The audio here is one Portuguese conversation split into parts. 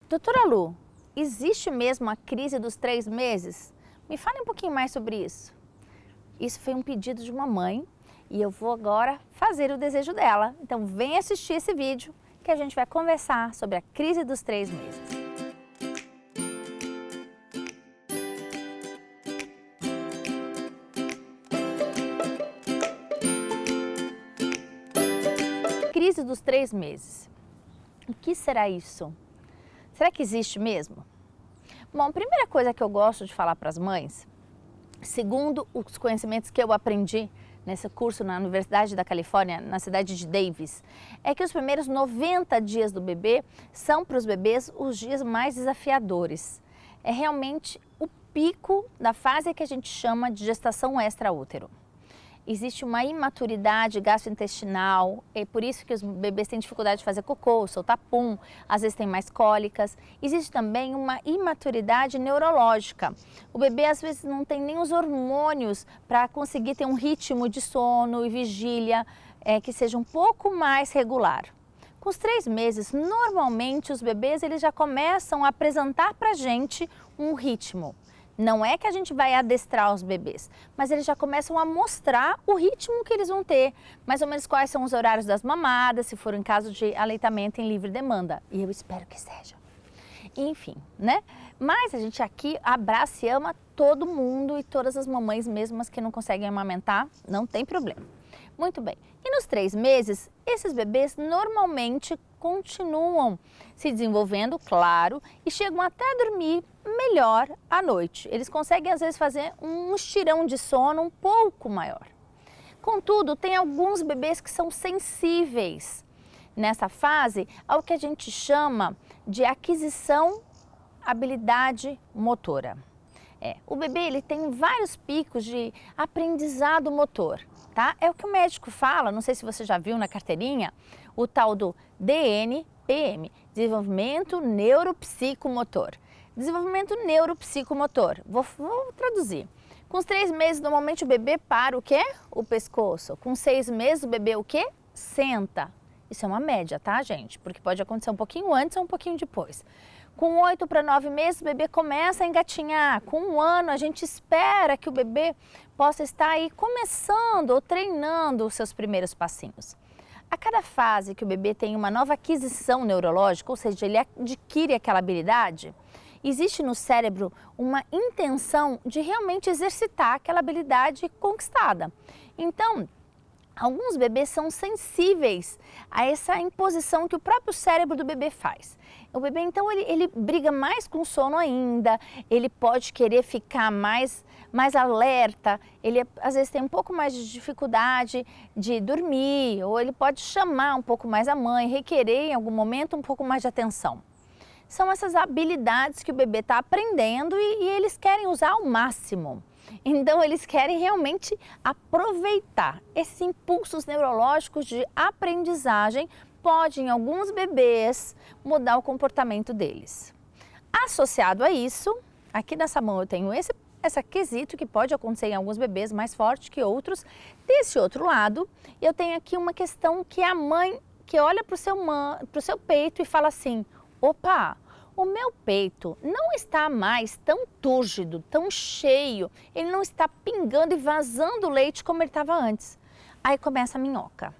Doutora Lu, existe mesmo a crise dos 3 meses? Me fale um pouquinho mais sobre isso. Isso foi um pedido de uma mãe e eu vou agora fazer o desejo dela. Então vem assistir esse vídeo que a gente vai conversar sobre a crise dos 3 meses. Crise dos 3 meses. O que será isso? Será que existe mesmo? Bom, a primeira coisa que eu gosto de falar para as mães, segundo os conhecimentos que eu aprendi nesse curso na Universidade da Califórnia, na cidade de Davis, é que os primeiros 90 dias do bebê são para os bebês os dias mais desafiadores. É realmente o pico da fase que a gente chama de gestação extraútero. Existe uma imaturidade gastrointestinal, é por isso que os bebês têm dificuldade de fazer cocô, soltar pum, às vezes tem mais cólicas. Existe também uma imaturidade neurológica. O bebê às vezes não tem nem os hormônios para conseguir ter um ritmo de sono e vigília que seja um pouco mais regular. Com os 3 meses, normalmente os bebês eles já começam a apresentar para a gente um ritmo. Não é que a gente vai adestrar os bebês, mas eles já começam a mostrar o ritmo que eles vão ter, mais ou menos quais são os horários das mamadas, se for em caso de aleitamento em livre demanda. E eu espero que seja. Enfim, né? Mas a gente aqui abraça e ama todo mundo e todas as mamães, mesmo as que não conseguem amamentar, não tem problema. Muito bem. E nos 3 meses, esses bebês normalmente continuam se desenvolvendo, claro, e chegam até a dormir melhor à noite. Eles conseguem, às vezes, fazer um estirão de sono um pouco maior. Contudo, tem alguns bebês que são sensíveis nessa fase ao que a gente chama de aquisição habilidade motora. O bebê ele tem vários picos de aprendizado motor. Tá? É o que o médico fala, não sei se você já viu na carteirinha, o tal do DNPM, Desenvolvimento Neuropsicomotor. Desenvolvimento Neuropsicomotor, vou traduzir. Com os 3 meses, normalmente o bebê para o quê? O pescoço. Com 6 meses, o bebê o quê? Senta. Isso é uma média, tá, gente? Porque pode acontecer um pouquinho antes ou um pouquinho depois. Com 8 para 9 meses, o bebê começa a engatinhar. Com 1 ano, a gente espera que o bebê possa estar aí começando ou treinando os seus primeiros passinhos. A cada fase que o bebê tem uma nova aquisição neurológica, ou seja, ele adquire aquela habilidade, existe no cérebro uma intenção de realmente exercitar aquela habilidade conquistada. Então, alguns bebês são sensíveis a essa imposição que o próprio cérebro do bebê faz. O bebê, então, ele briga mais com o sono ainda, ele pode querer ficar mais alerta, ele às vezes tem um pouco mais de dificuldade de dormir, ou ele pode chamar um pouco mais a mãe, requerer em algum momento um pouco mais de atenção. São essas habilidades que o bebê está aprendendo e eles querem usar ao máximo. Então, eles querem realmente aproveitar esses impulsos neurológicos de aprendizagem, pode, em alguns bebês, mudar o comportamento deles. Associado a isso, aqui nessa mão eu tenho esse quesito que pode acontecer em alguns bebês mais forte que outros. Desse outro lado, eu tenho aqui uma questão que é a mãe que olha para o seu peito e fala assim, opa, o meu peito não está mais tão túrgido, tão cheio, ele não está pingando e vazando leite como ele estava antes. Aí começa a minhoca.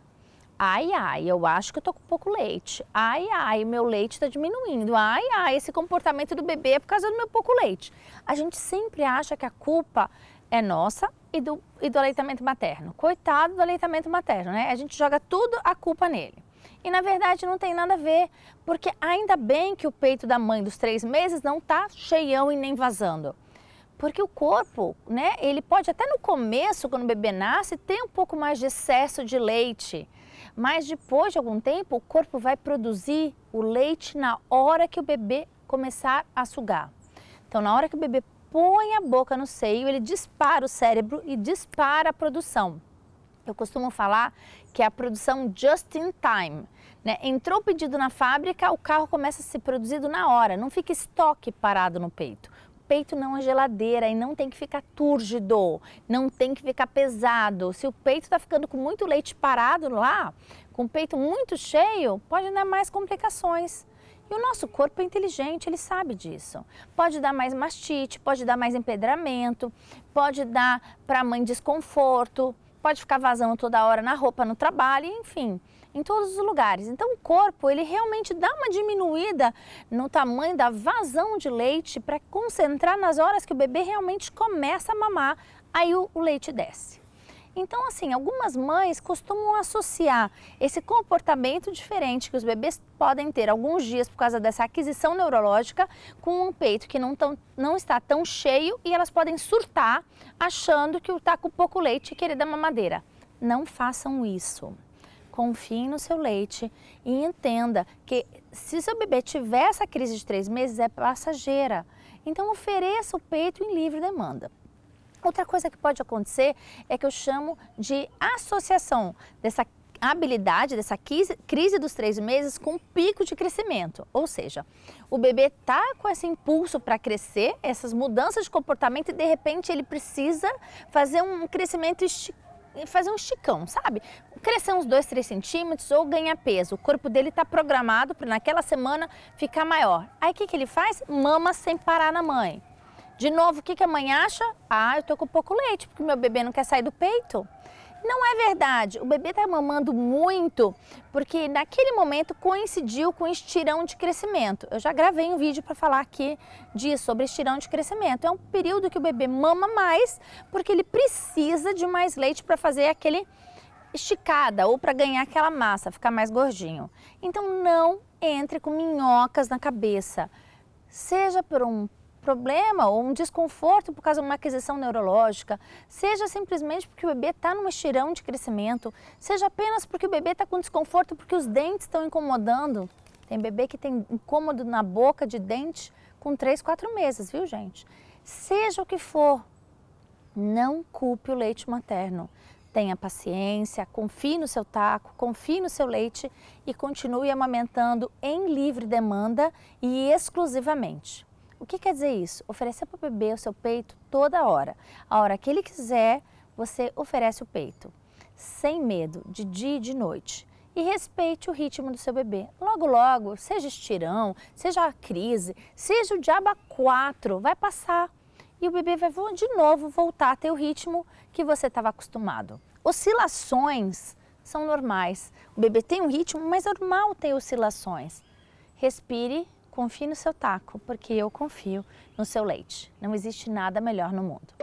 Ai, ai, eu acho que eu tô com pouco leite. Ai, ai, meu leite está diminuindo. Ai, ai, esse comportamento do bebê é por causa do meu pouco leite. A gente sempre acha que a culpa é nossa e do aleitamento materno. Coitado do aleitamento materno, né? A gente joga tudo a culpa nele. E na verdade não tem nada a ver, porque ainda bem que o peito da mãe dos 3 meses não tá cheião e nem vazando. Porque o corpo, né, ele pode até no começo, quando o bebê nasce, ter um pouco mais de excesso de leite. Mas depois de algum tempo, o corpo vai produzir o leite na hora que o bebê começar a sugar. Então, na hora que o bebê põe a boca no seio, ele dispara o cérebro e dispara a produção. Eu costumo falar que é a produção just in time. Né? Entrou o pedido na fábrica, o carro começa a ser produzido na hora, não fica estoque parado no peito. peito não é geladeira e não tem que ficar túrgido, não tem que ficar pesado. Se o peito está ficando com muito leite parado lá, com o peito muito cheio, pode dar mais complicações. E o nosso corpo é inteligente, ele sabe disso. Pode dar mais mastite, pode dar mais empedramento, pode dar para a mãe desconforto, pode ficar vazando toda hora na roupa, no trabalho, enfim, em todos os lugares. Então o corpo, ele realmente dá uma diminuída no tamanho da vazão de leite para concentrar nas horas que o bebê realmente começa a mamar, aí o leite desce. Então, assim, algumas mães costumam associar esse comportamento diferente que os bebês podem ter alguns dias por causa dessa aquisição neurológica com um peito que não está tão cheio e elas podem surtar achando que está com pouco leite e querer dar mamadeira. Não façam isso. Confie no seu leite e entenda que se seu bebê tiver essa crise de 3 meses é passageira. Então, ofereça o peito em livre demanda. Outra coisa que pode acontecer é que eu chamo de associação dessa habilidade, dessa crise dos 3 meses com um pico de crescimento. Ou seja, o bebê está com esse impulso para crescer, essas mudanças de comportamento e de repente ele precisa fazer um crescimento fazer um esticão, sabe? Crescer uns 2, 3 centímetros ou ganhar peso. O corpo dele está programado para naquela semana ficar maior. Aí o que ele faz? Mama sem parar na mãe. De novo, o que a mãe acha? Ah, eu tô com pouco leite, porque meu bebê não quer sair do peito. Não é verdade, o bebê está mamando muito, porque naquele momento coincidiu com estirão de crescimento. Eu já gravei um vídeo para falar aqui disso, sobre estirão de crescimento. É um período que o bebê mama mais, porque ele precisa de mais leite para fazer aquele esticada ou para ganhar aquela massa, ficar mais gordinho. Então não entre com minhocas na cabeça, seja por um problema ou um desconforto por causa de uma aquisição neurológica, seja simplesmente porque o bebê está num estirão de crescimento, seja apenas porque o bebê está com desconforto porque os dentes estão incomodando. Tem bebê que tem incômodo na boca de dente com 3, 4 meses, viu, gente? Seja o que for, não culpe o leite materno. Tenha paciência, confie no seu taco, confie no seu leite e continue amamentando em livre demanda e exclusivamente. O que quer dizer isso? Oferecer para o bebê o seu peito toda hora. A hora que ele quiser, você oferece o peito. Sem medo, de dia e de noite. E respeite o ritmo do seu bebê. Logo, logo, seja estirão, seja a crise, seja o diabo 4, vai passar. E o bebê vai de novo voltar a ter o ritmo que você estava acostumado. Oscilações são normais. O bebê tem um ritmo, mas é normal ter oscilações. Respire. Confie no seu taco, porque eu confio no seu leite. Não existe nada melhor no mundo.